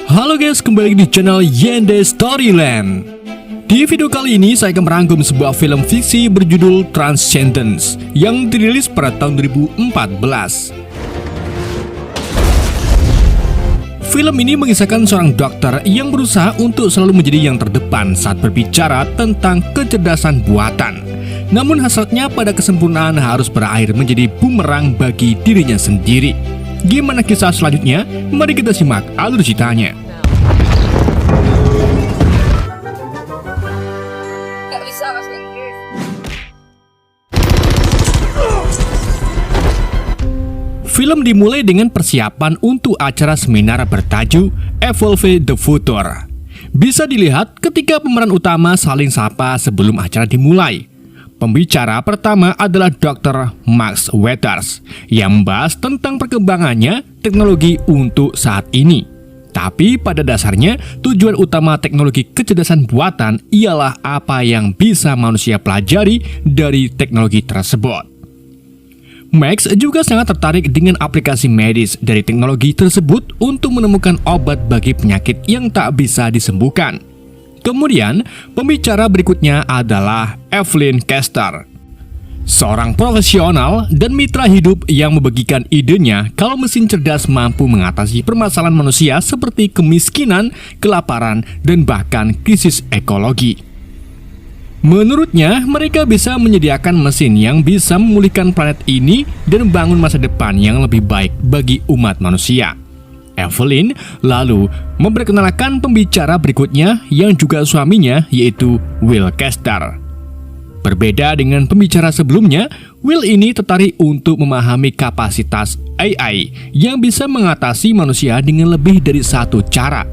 Halo guys, kembali di channel Yende Storyland. Di video kali ini saya akan merangkum sebuah film fiksi berjudul Transcendence yang dirilis pada tahun 2014. Film ini mengisahkan seorang dokter yang berusaha untuk selalu menjadi yang terdepan saat berbicara tentang kecerdasan buatan. Namun hasilnya pada kesempurnaan harus berakhir menjadi bumerang bagi dirinya sendiri. Gimana kisah selanjutnya? Mari kita simak alur ceritanya. Gak bisa bahasa Inggris. Film dimulai dengan persiapan untuk acara seminar bertajuk Evolve the Future. Bisa dilihat ketika pemeran utama saling sapa sebelum acara dimulai. Pembicara pertama adalah Dr. Max Weathers yang membahas tentang perkembangannya teknologi untuk saat ini. Tapi pada dasarnya tujuan utama teknologi kecerdasan buatan ialah apa yang bisa manusia pelajari dari teknologi tersebut. Max juga sangat tertarik dengan aplikasi medis dari teknologi tersebut untuk menemukan obat bagi penyakit yang tak bisa disembuhkan. Kemudian, pembicara berikutnya adalah Evelyn Kester, seorang profesional dan mitra hidup yang membagikan idenya kalau mesin cerdas mampu mengatasi permasalahan manusia seperti kemiskinan, kelaparan, dan bahkan krisis ekologi. Menurutnya, mereka bisa menyediakan mesin yang bisa memulihkan planet ini dan membangun masa depan yang lebih baik bagi umat manusia. Evelyn lalu memperkenalkan pembicara berikutnya yang juga suaminya, yaitu Will Kester. Berbeda dengan pembicara sebelumnya, Will ini tertarik untuk memahami kapasitas AI yang bisa mengatasi manusia dengan lebih dari satu cara.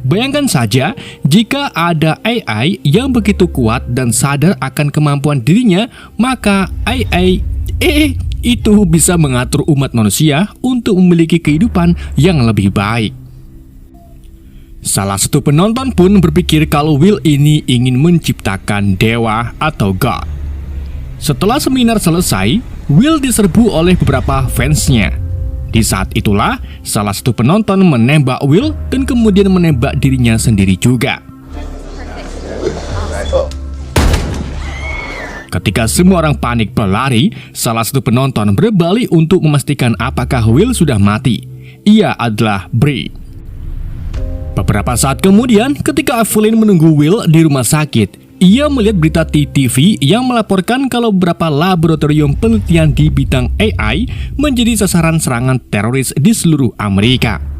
Bayangkan saja jika ada AI yang begitu kuat dan sadar akan kemampuan dirinya, maka AI itu bisa mengatur umat manusia untuk memiliki kehidupan yang lebih baik. Salah satu penonton pun berpikir kalau Will ini ingin menciptakan dewa atau God. Setelah seminar selesai, Will diserbu oleh beberapa fansnya. Di saat itulah, salah satu penonton menembak Will dan kemudian menembak dirinya sendiri juga. Ketika semua orang panik berlari, salah satu penonton berbalik untuk memastikan apakah Will sudah mati. Ia adalah Brie. Beberapa saat kemudian, ketika Evelyn menunggu Will di rumah sakit, ia melihat berita di TV yang melaporkan kalau beberapa laboratorium penelitian di bidang AI menjadi sasaran serangan teroris di seluruh Amerika.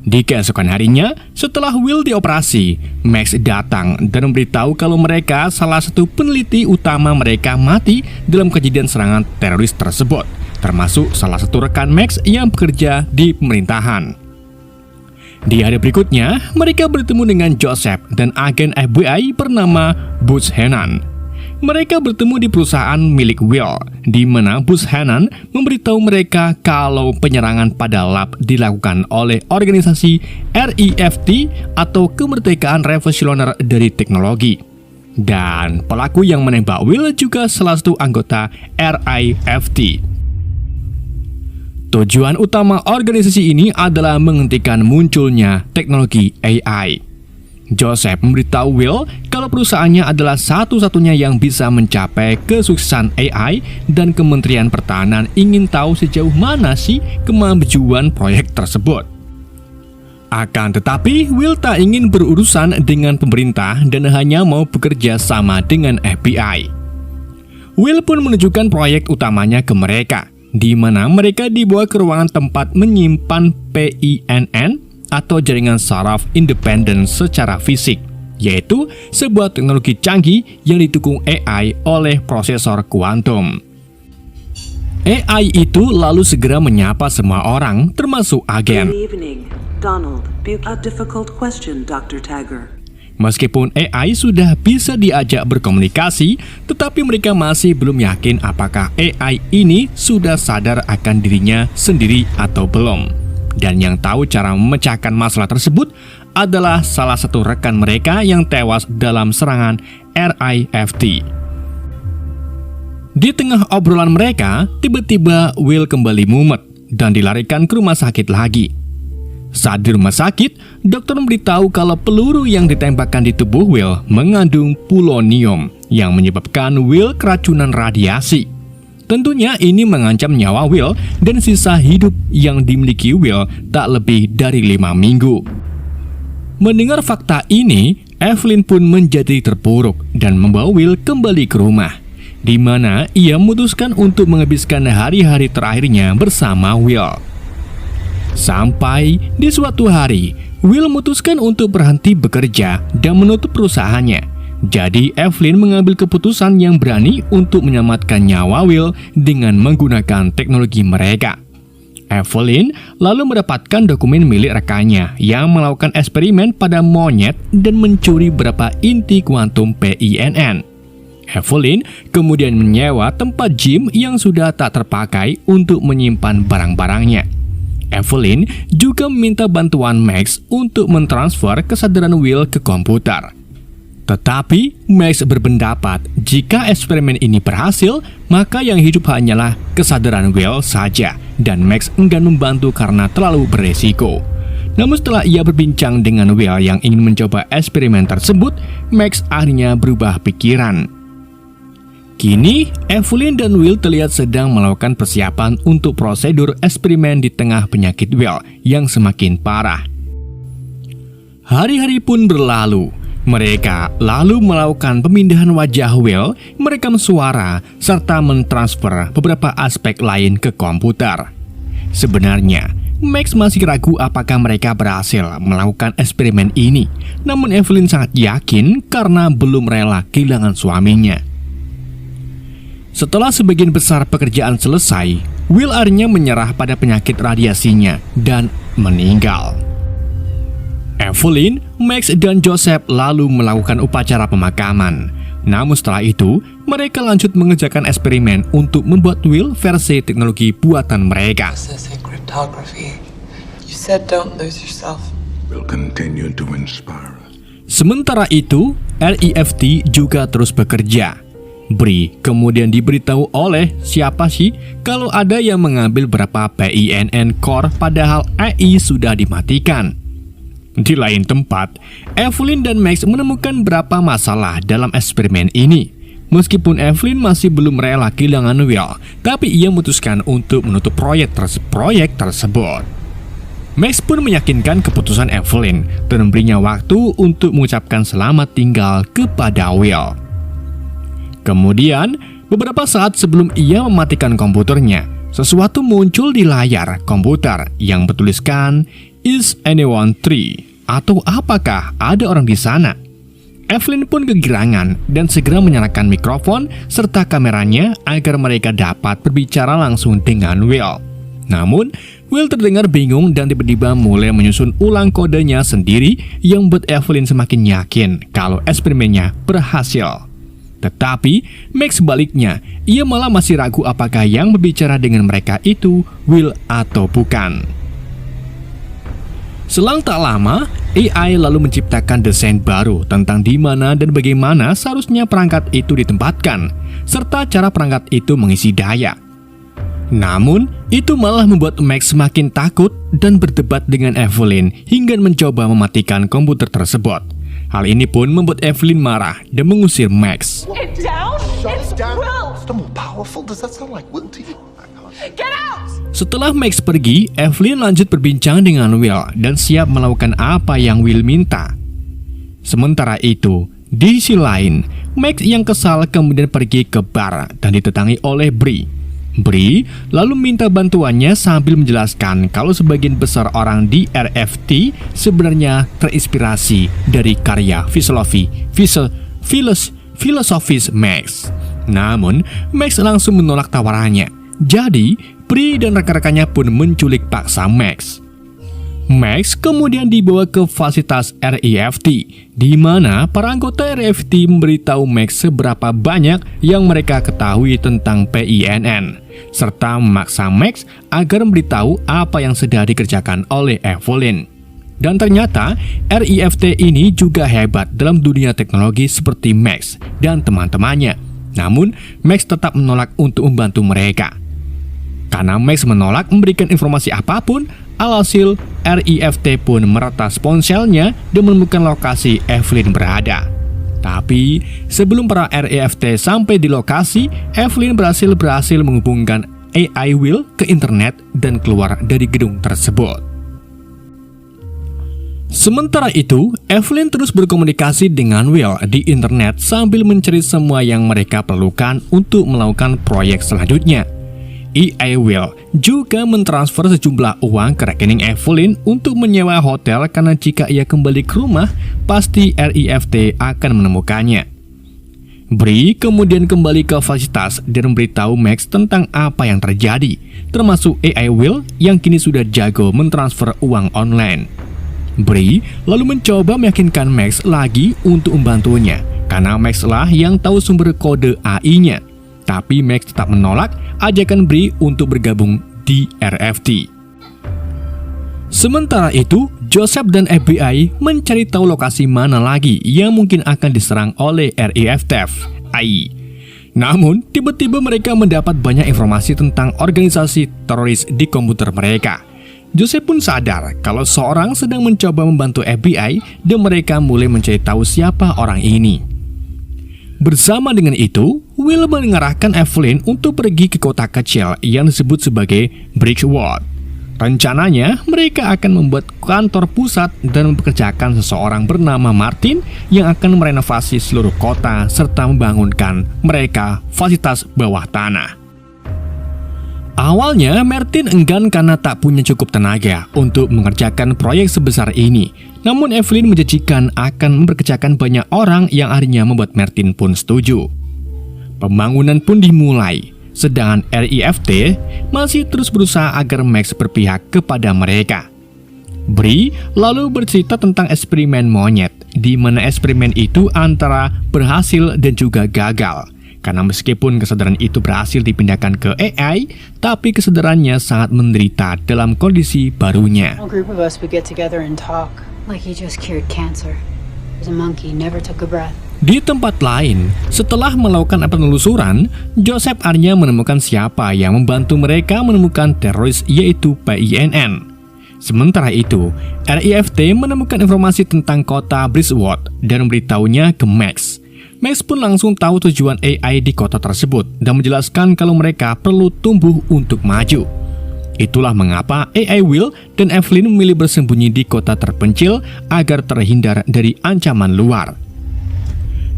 Di keesokan harinya, setelah Will dioperasi, Max datang dan memberitahu kalau mereka salah satu peneliti utama mereka mati dalam kejadian serangan teroris tersebut, termasuk salah satu rekan Max yang bekerja di pemerintahan. Di hari berikutnya, mereka bertemu dengan Joseph dan agen FBI bernama Butch Hannan. Mereka bertemu di perusahaan milik Will, di mana Butch Hannan memberitahu mereka kalau penyerangan pada lab dilakukan oleh organisasi REFT atau Kemerdekaan Revolusioner dari Teknologi. Dan pelaku yang menembak Will juga salah satu anggota REFT. Tujuan utama organisasi ini adalah menghentikan munculnya teknologi AI. Joseph memberitahu Will kalau perusahaannya adalah satu-satunya yang bisa mencapai kesuksesan AI dan Kementerian Pertahanan ingin tahu sejauh mana sih kemajuan proyek tersebut. Akan tetapi, Will tak ingin berurusan dengan pemerintah dan hanya mau bekerja sama dengan FBI. Will pun menunjukkan proyek utamanya ke mereka, di mana mereka dibawa ke ruangan tempat menyimpan PINN atau jaringan saraf independen secara fisik, yaitu sebuah teknologi canggih yang didukung AI oleh prosesor kuantum. AI itu lalu segera menyapa semua orang, termasuk agen. Good evening, Donald. A difficult question, Dr. Tagger. Meskipun AI sudah bisa diajak berkomunikasi, tetapi mereka masih belum yakin apakah AI ini sudah sadar akan dirinya sendiri atau belum. Dan yang tahu cara memecahkan masalah tersebut adalah salah satu rekan mereka yang tewas dalam serangan RIFT. Di tengah obrolan mereka, tiba-tiba Will kembali mumet dan dilarikan ke rumah sakit lagi. Saat di rumah sakit, dokter memberitahu kalau peluru yang ditembakkan di tubuh Will mengandung polonium yang menyebabkan Will keracunan radiasi. Tentunya ini mengancam nyawa Will dan sisa hidup yang dimiliki Will tak lebih dari 5 minggu. Mendengar fakta ini, Evelyn pun menjadi terpuruk dan membawa Will kembali ke rumah, di mana ia memutuskan untuk menghabiskan hari-hari terakhirnya bersama Will. Sampai di suatu hari, Will memutuskan untuk berhenti bekerja dan menutup perusahaannya. Jadi Evelyn mengambil keputusan yang berani untuk menyelamatkan nyawa Will dengan menggunakan teknologi mereka. Evelyn lalu mendapatkan dokumen milik rekannya yang melakukan eksperimen pada monyet dan mencuri beberapa inti kuantum PINN. Evelyn kemudian menyewa tempat gym yang sudah tak terpakai untuk menyimpan barang-barangnya. Evelyn juga meminta bantuan Max untuk mentransfer kesadaran Will ke komputer. Tetapi Max berpendapat jika eksperimen ini berhasil, maka yang hidup hanyalah kesadaran Will saja, dan Max enggan membantu karena terlalu beresiko. Namun setelah ia berbincang dengan Will yang ingin mencoba eksperimen tersebut, Max akhirnya berubah pikiran. Kini, Evelyn dan Will terlihat sedang melakukan persiapan untuk prosedur eksperimen di tengah penyakit Will yang semakin parah. Hari-hari pun berlalu. Mereka lalu melakukan pemindahan wajah Will, merekam suara, serta mentransfer beberapa aspek lain ke komputer. Sebenarnya, Max masih ragu apakah mereka berhasil melakukan eksperimen ini. Namun Evelyn sangat yakin karena belum rela kehilangan suaminya. Setelah sebagian besar pekerjaan selesai, Will akhirnya menyerah pada penyakit radiasinya dan meninggal. Evelyn, Max, dan Joseph lalu melakukan upacara pemakaman. Namun setelah itu, mereka lanjut mengerjakan eksperimen untuk membuat Will versi teknologi buatan mereka. Sementara itu, REFT juga terus bekerja. Bri kemudian diberitahu oleh siapa sih kalau ada yang mengambil beberapa PINN core padahal AI sudah dimatikan. Di lain tempat, Evelyn dan Max menemukan beberapa masalah dalam eksperimen ini. Meskipun Evelyn masih belum rela kehilangan Will, tapi ia memutuskan untuk menutup proyek tersebut. Max pun meyakinkan keputusan Evelyn dan memberinya waktu untuk mengucapkan selamat tinggal kepada Will. Kemudian, beberapa saat sebelum ia mematikan komputernya, sesuatu muncul di layar komputer yang bertuliskan "Is anyone free?" atau apakah ada orang di sana? Evelyn pun kegirangan dan segera menyalakan mikrofon serta kameranya agar mereka dapat berbicara langsung dengan Will. Namun, Will terdengar bingung dan tiba-tiba mulai menyusun ulang kodenya sendiri yang membuat Evelyn semakin yakin kalau eksperimennya berhasil. Tetapi, Max sebaliknya, ia malah masih ragu apakah yang berbicara dengan mereka itu Will atau bukan. Selang tak lama, AI lalu menciptakan desain baru tentang di mana dan bagaimana seharusnya perangkat itu ditempatkan, serta cara perangkat itu mengisi daya. Namun, itu malah membuat Max semakin takut dan berdebat dengan Evelyn hingga mencoba mematikan komputer tersebut. Hal ini pun membuat Evelyn marah dan mengusir Max. Setelah Max pergi, Evelyn lanjut berbincang dengan Will dan siap melakukan apa yang Will minta. Sementara itu, di sisi lain, Max yang kesal kemudian pergi ke bar dan ditetangi oleh Bri. Bri lalu minta bantuannya sambil menjelaskan kalau sebagian besar orang di RFT sebenarnya terinspirasi dari karya filosofis Max. Namun, Max langsung menolak tawarannya. Jadi, Bri dan rekan-rekannya pun menculik paksa Max. Max kemudian dibawa ke fasilitas REFT, di mana para anggota REFT memberitahu Max seberapa banyak yang mereka ketahui tentang PINN, serta memaksa Max agar memberitahu apa yang sedang dikerjakan oleh Evelyn. Dan ternyata REFT ini juga hebat dalam dunia teknologi seperti Max dan teman-temannya. Namun, Max tetap menolak untuk membantu mereka. Karena Max menolak memberikan informasi apapun, alhasil RIFT pun meretas ponselnya dan menemukan lokasi Evelyn berada. Tapi sebelum para RIFT sampai di lokasi, Evelyn berhasil menghubungkan AI Will ke internet dan keluar dari gedung tersebut. Sementara itu, Evelyn terus berkomunikasi dengan Will di internet sambil mencari semua yang mereka perlukan untuk melakukan proyek selanjutnya. AI Will juga mentransfer sejumlah uang ke rekening Evelyn untuk menyewa hotel karena jika ia kembali ke rumah, pasti RIFT akan menemukannya. Bree kemudian kembali ke fasilitas dan memberitahu Max tentang apa yang terjadi, termasuk AI Will yang kini sudah jago mentransfer uang online. Bree lalu mencoba meyakinkan Max lagi untuk membantunya, karena Max lah yang tahu sumber kode AI-nya. Tapi Max tetap menolak ajakan Bree untuk bergabung di RFT. Sementara itu, Joseph dan FBI mencari tahu lokasi mana lagi yang mungkin akan diserang oleh RIFT. Namun, tiba-tiba mereka mendapat banyak informasi tentang organisasi teroris di komputer mereka. Joseph pun sadar kalau seorang sedang mencoba membantu FBI dan mereka mulai mencari tahu siapa orang ini. Bersama dengan itu, Will mengarahkan Evelyn untuk pergi ke kota kecil yang disebut sebagai Bridgewater. Rencananya, mereka akan membuat kantor pusat dan mempekerjakan seseorang bernama Martin yang akan merenovasi seluruh kota serta membangunkan mereka fasilitas bawah tanah. Awalnya, Martin enggan karena tak punya cukup tenaga untuk mengerjakan proyek sebesar ini. Namun Evelyn menjanjikan akan mempekerjakan banyak orang yang akhirnya membuat Martin pun setuju. Pembangunan pun dimulai, sedangkan RIFT masih terus berusaha agar Max berpihak kepada mereka. Bree lalu bercerita tentang eksperimen monyet, di mana eksperimen itu antara berhasil dan juga gagal. Karena meskipun kesadaran itu berhasil dipindahkan ke AI, tapi kesadarannya sangat menderita dalam kondisi barunya. A group of us would get together and talk. Like he just cured cancer. There's a monkey, never took a breath. Di tempat lain, setelah melakukan penelusuran, Joseph akhirnya menemukan siapa yang membantu mereka menemukan teroris, yaitu PINN. Sementara itu, RIFT menemukan informasi tentang kota Bridgewater dan memberitahunya ke Max. Max pun langsung tahu tujuan AI di kota tersebut dan menjelaskan kalau mereka perlu tumbuh untuk maju. Itulah mengapa AI Will dan Evelyn memilih bersembunyi di kota terpencil agar terhindar dari ancaman luar.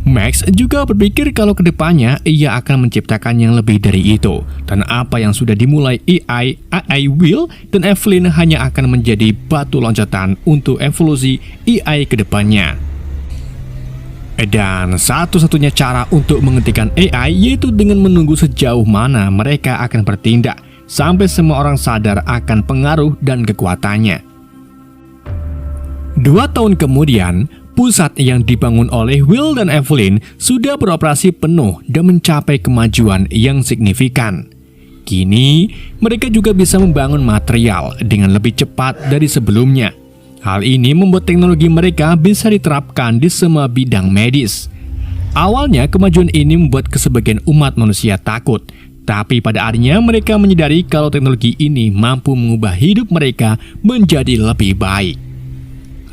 Max juga berpikir kalau kedepannya ia akan menciptakan yang lebih dari itu, dan apa yang sudah dimulai AI Will dan Evelyn hanya akan menjadi batu loncatan untuk evolusi AI kedepannya. Dan satu-satunya cara untuk menghentikan AI yaitu dengan menunggu sejauh mana mereka akan bertindak, sampai semua orang sadar akan pengaruh dan kekuatannya. 2 tahun kemudian, pusat yang dibangun oleh Will dan Evelyn sudah beroperasi penuh dan mencapai kemajuan yang signifikan. Kini, mereka juga bisa membangun material dengan lebih cepat dari sebelumnya. Hal ini membuat teknologi mereka bisa diterapkan di semua bidang medis. Awalnya, kemajuan ini membuat sebagian umat manusia takut. Tapi pada akhirnya mereka menyadari kalau teknologi ini mampu mengubah hidup mereka menjadi lebih baik.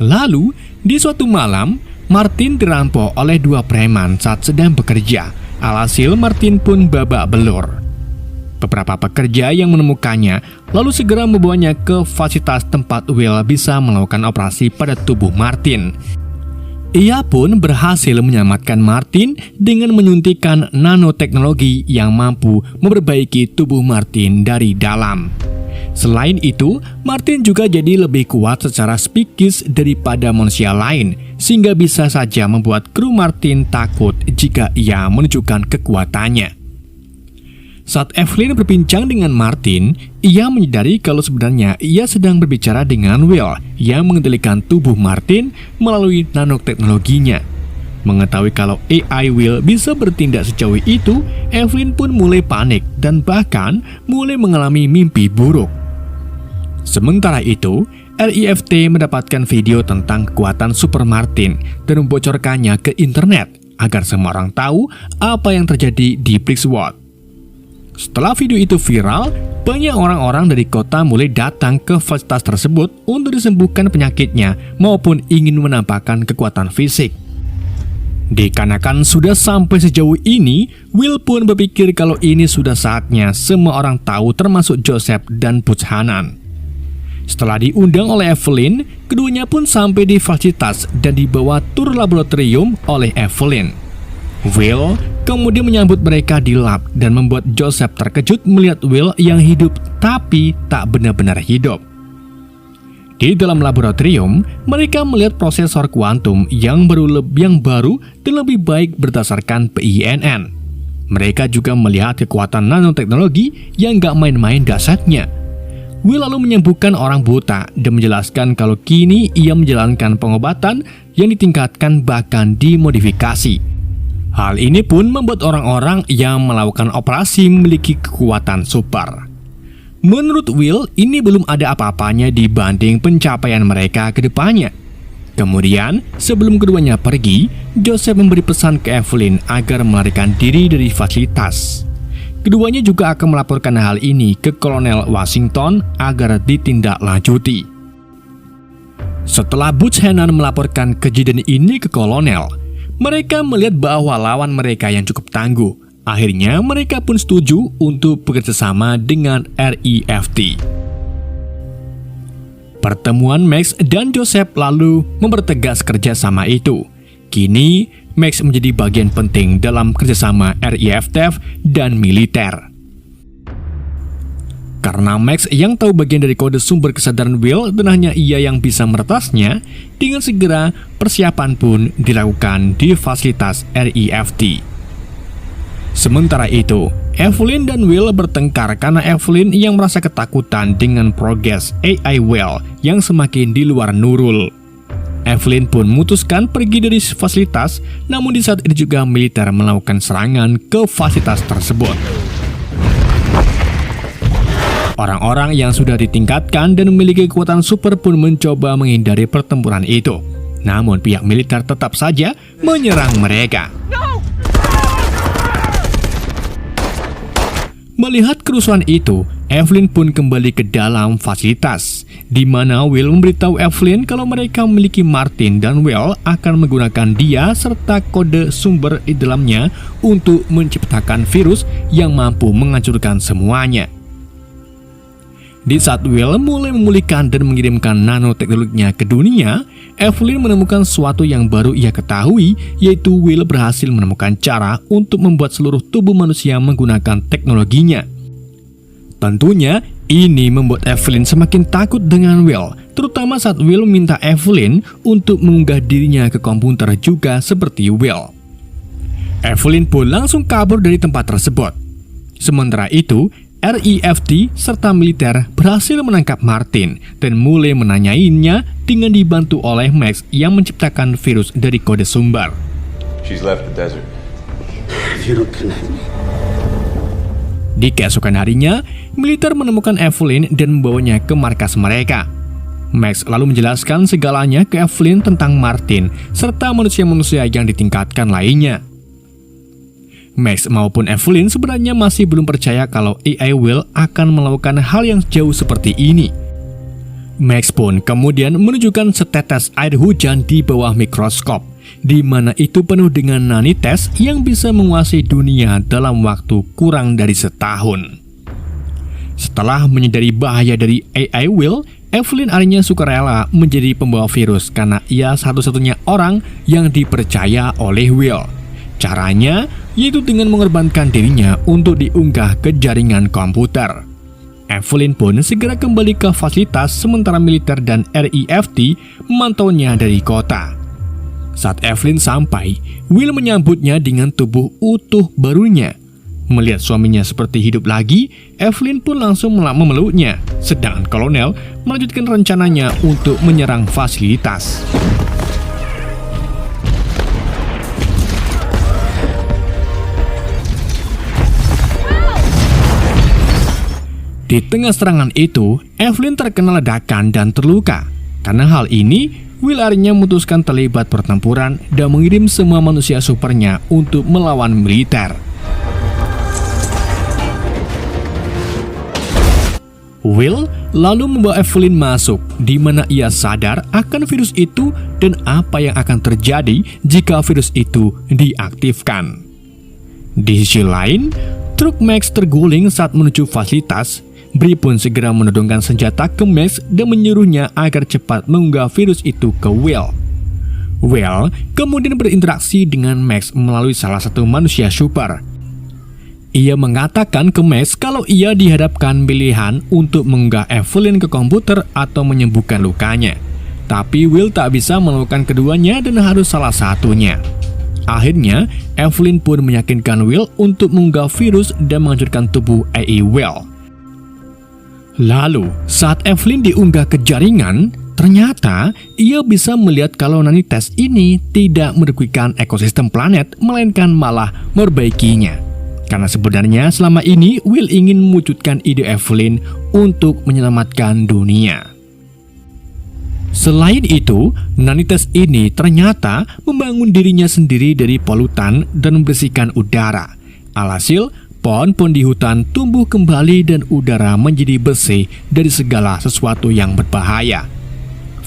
Lalu, di suatu malam, Martin dirampok oleh 2 preman saat sedang bekerja. Alhasil Martin pun babak belur. Beberapa pekerja yang menemukannya lalu segera membawanya ke fasilitas tempat Will bisa melakukan operasi pada tubuh Martin. Ia pun berhasil menyelamatkan Martin dengan menyuntikkan nanoteknologi yang mampu memperbaiki tubuh Martin dari dalam. Selain itu, Martin juga jadi lebih kuat secara psikis daripada manusia lain, sehingga bisa saja membuat kru Martin takut jika ia menunjukkan kekuatannya. Saat Evelyn berbincang dengan Martin, ia menyadari kalau sebenarnya ia sedang berbicara dengan Will yang mengendalikan tubuh Martin melalui nanoteknologinya. Mengetahui kalau AI Will bisa bertindak sejauh itu, Evelyn pun mulai panik dan bahkan mulai mengalami mimpi buruk. Sementara itu, RIFT mendapatkan video tentang kekuatan Super Martin dan membocorkannya ke internet agar semua orang tahu apa yang terjadi di Bridgewater. Setelah video itu viral, banyak orang-orang dari kota mulai datang ke fasilitas tersebut untuk disembuhkan penyakitnya maupun ingin menampakkan kekuatan fisik. Dikarenakan sudah sampai sejauh ini, Will pun berpikir kalau ini sudah saatnya semua orang tahu termasuk Joseph dan Buchanan. Setelah diundang oleh Evelyn, keduanya pun sampai di fasilitas dan dibawa tur laboratorium oleh Evelyn. Will kemudian menyambut mereka di lab dan membuat Joseph terkejut melihat Will yang hidup tapi tak benar-benar hidup. Di dalam laboratorium, mereka melihat prosesor kuantum yang baru dan lebih baik berdasarkan PINN. Mereka juga melihat kekuatan nanoteknologi yang gak main-main dahsyatnya. Will lalu menyembuhkan orang buta dan menjelaskan kalau kini ia menjalankan pengobatan yang ditingkatkan bahkan dimodifikasi. Hal ini pun membuat orang-orang yang melakukan operasi memiliki kekuatan super. Menurut Will, ini belum ada apa-apanya dibanding pencapaian mereka ke depannya. Kemudian, sebelum keduanya pergi, Joseph memberi pesan ke Evelyn agar melarikan diri dari fasilitas. Keduanya juga akan melaporkan hal ini ke Kolonel Washington agar ditindaklanjuti. Setelah Buchanan melaporkan kejadian ini ke Kolonel, mereka melihat bahwa lawan mereka yang cukup tangguh. Akhirnya mereka pun setuju untuk bekerjasama dengan REFT. Pertemuan Max dan Joseph lalu mempertegas kerjasama itu. Kini Max menjadi bagian penting dalam kerjasama REFT dan militer. Karena Max yang tahu bagian dari kode sumber kesadaran Will dan hanya ia yang bisa meretasnya, dengan segera persiapan pun dilakukan di fasilitas REFT. Sementara itu, Evelyn dan Will bertengkar karena Evelyn yang merasa ketakutan dengan progres AI Will yang semakin di luar Nurul. Evelyn pun memutuskan pergi dari fasilitas, namun di saat itu juga militer melakukan serangan ke fasilitas tersebut. Orang-orang yang sudah ditingkatkan dan memiliki kekuatan super pun mencoba menghindari pertempuran itu. Namun pihak militer tetap saja menyerang mereka. Melihat kerusuhan itu, Evelyn pun kembali ke dalam fasilitas, di mana Will memberitahu Evelyn kalau mereka memiliki Martin dan Will akan menggunakan dia serta kode sumber di dalamnya untuk menciptakan virus yang mampu menghancurkan semuanya. Di saat Will mulai memulihkan dan mengirimkan nanoteknologinya ke dunia, Evelyn menemukan sesuatu yang baru ia ketahui, yaitu Will berhasil menemukan cara untuk membuat seluruh tubuh manusia menggunakan teknologinya. Tentunya, ini membuat Evelyn semakin takut dengan Will, terutama saat Will minta Evelyn untuk mengunggah dirinya ke komputer juga seperti Will. Evelyn pun langsung kabur dari tempat tersebut. Sementara itu, REFT serta militer berhasil menangkap Martin dan mulai menanyainya dengan dibantu oleh Max yang menciptakan virus dari kode sumber. She's left the desert. You don't connect me. Di keesokan harinya, militer menemukan Evelyn dan membawanya ke markas mereka. Max lalu menjelaskan segalanya ke Evelyn tentang Martin serta manusia-manusia yang ditingkatkan lainnya. Max maupun Evelyn sebenarnya masih belum percaya kalau AI Will akan melakukan hal yang jauh seperti ini. Max pun kemudian menunjukkan setetes air hujan di bawah mikroskop, di mana itu penuh dengan nanites yang bisa menguasai dunia dalam waktu kurang dari setahun. Setelah menyadari bahaya dari AI Will, Evelyn akhirnya sukarela menjadi pembawa virus karena ia satu-satunya orang yang dipercaya oleh Will. Caranya yaitu dengan mengorbankan dirinya untuk diunggah ke jaringan komputer. Evelyn pun segera kembali ke fasilitas sementara militer dan REFT memantaunya dari kota. Saat Evelyn sampai, Will menyambutnya dengan tubuh utuh barunya. Melihat suaminya seperti hidup lagi, Evelyn pun langsung memeluknya, sedangkan Kolonel melanjutkan rencananya untuk menyerang fasilitas. Di tengah serangan itu, Evelyn terkena ledakan dan terluka. Karena hal ini, Will akhirnya memutuskan terlibat pertempuran dan mengirim semua manusia supernya untuk melawan militer. Will lalu membawa Evelyn masuk, di mana ia sadar akan virus itu dan apa yang akan terjadi jika virus itu diaktifkan. Di sisi lain, truk Max terguling saat menuju fasilitas. Bree pun segera menodongkan senjata ke Max dan menyuruhnya agar cepat mengunggah virus itu ke Will. Will kemudian berinteraksi dengan Max melalui salah satu manusia super. Ia mengatakan ke Max kalau ia dihadapkan pilihan untuk mengunggah Evelyn ke komputer atau menyembuhkan lukanya. Tapi Will tak bisa melakukan keduanya dan harus salah satunya. Akhirnya, Evelyn pun meyakinkan Will untuk mengunggah virus dan menghancurkan tubuh AI Will. Lalu, saat Evelyn diunggah ke jaringan, ternyata ia bisa melihat kalau nanites ini tidak merugikan ekosistem planet, melainkan malah merbaikinya. Karena sebenarnya selama ini Will ingin mewujudkan ide Evelyn untuk menyelamatkan dunia. Selain itu, nanites ini ternyata membangun dirinya sendiri dari polutan dan membersihkan udara. Alhasil, pohon-pohon di hutan tumbuh kembali dan udara menjadi bersih dari segala sesuatu yang berbahaya.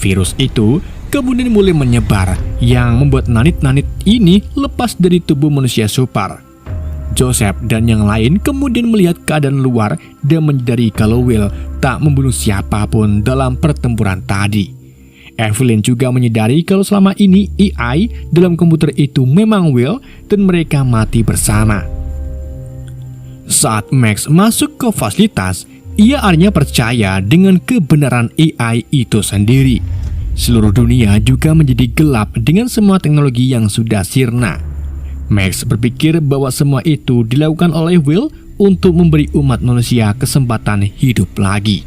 Virus itu kemudian mulai menyebar yang membuat nanit-nanit ini lepas dari tubuh manusia super. Joseph dan yang lain kemudian melihat keadaan luar dan menyadari kalau Will tak membunuh siapapun dalam pertempuran tadi. Evelyn juga menyadari kalau selama ini AI dalam komputer itu memang Will dan mereka mati bersama. Saat Max masuk ke fasilitas, ia akhirnya percaya dengan kebenaran AI itu sendiri. Seluruh dunia juga menjadi gelap dengan semua teknologi yang sudah sirna. Max berpikir bahwa semua itu dilakukan oleh Will untuk memberi umat manusia kesempatan hidup lagi.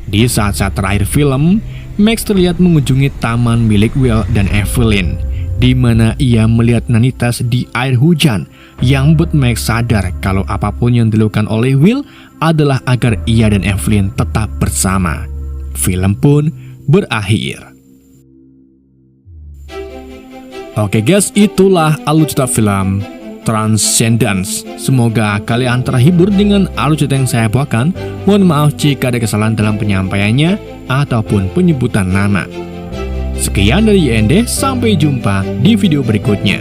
Di saat-saat terakhir film, Max terlihat mengunjungi taman milik Will dan Evelyn, di mana ia melihat nanites di air hujan yang membuat Max sadar kalau apapun yang dilakukan oleh Will adalah agar ia dan Evelyn tetap bersama. Film pun berakhir. Oke guys, itulah alur cerita film Transcendence. Semoga kalian terhibur dengan alur cerita yang saya bawakan. Mohon maaf jika ada kesalahan dalam penyampaiannya ataupun penyebutan nama. Sekian dari YND, sampai jumpa di video berikutnya.